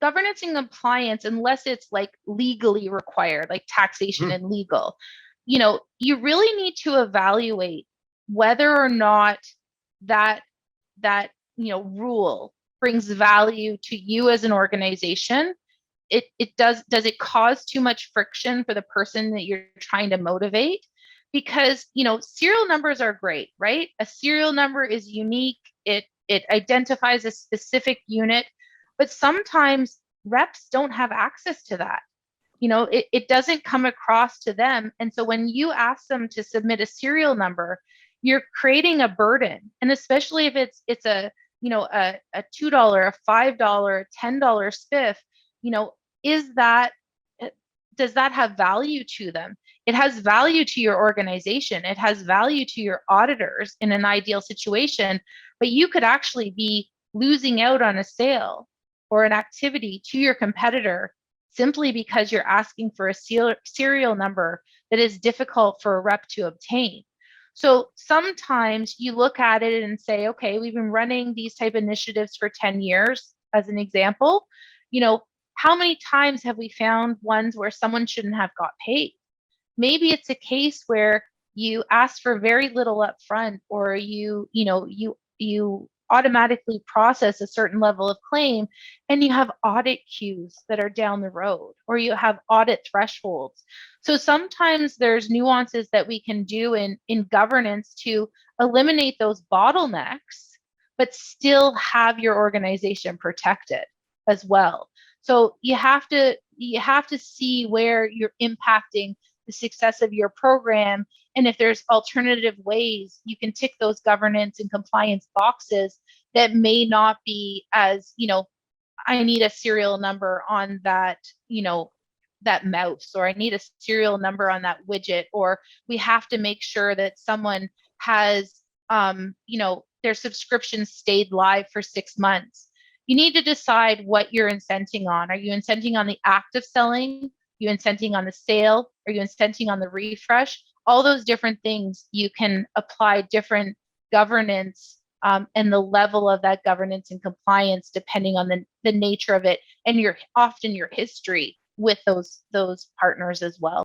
governance and compliance, unless it's like legally required, like taxation and legal, you really need to evaluate whether or not that rule brings value to you as an organization. Does it cause too much friction for the person that you're trying to motivate? Because serial numbers are great, right? A serial number is unique. It identifies a specific unit, but sometimes reps don't have access to that. It doesn't come across to them. And so when you ask them to submit a serial number, you're creating a burden. And especially if it's a $2, a $5, $10 spiff, is that does that have value to them? It has value to your organization. It has value to your auditors in an ideal situation, but you could actually be losing out on a sale or an activity to your competitor simply because you're asking for a serial number that is difficult for a rep to obtain. So sometimes you look at it and say, okay, we've been running these type of initiatives for 10 years, as an example. How many times have we found ones where someone shouldn't have got paid? Maybe it's a case where you ask for very little upfront, or you automatically process a certain level of claim, and you have audit queues that are down the road, or you have audit thresholds. So sometimes there's nuances that we can do in governance to eliminate those bottlenecks, but still have your organization protected as well. So you have to see where you're impacting the success of your program. And if there's alternative ways, you can tick those governance and compliance boxes that may not be as, I need a serial number on that, that mouse, or I need a serial number on that widget, or we have to make sure that someone has, their subscription stayed live for 6 months. You need to decide what you're incenting on. Are you incenting on the act of selling? Are you incenting on the sale? Are you incenting on the refresh? All those different things, you can apply different governance and the level of that governance and compliance depending on the nature of it, and often your history with those partners as well.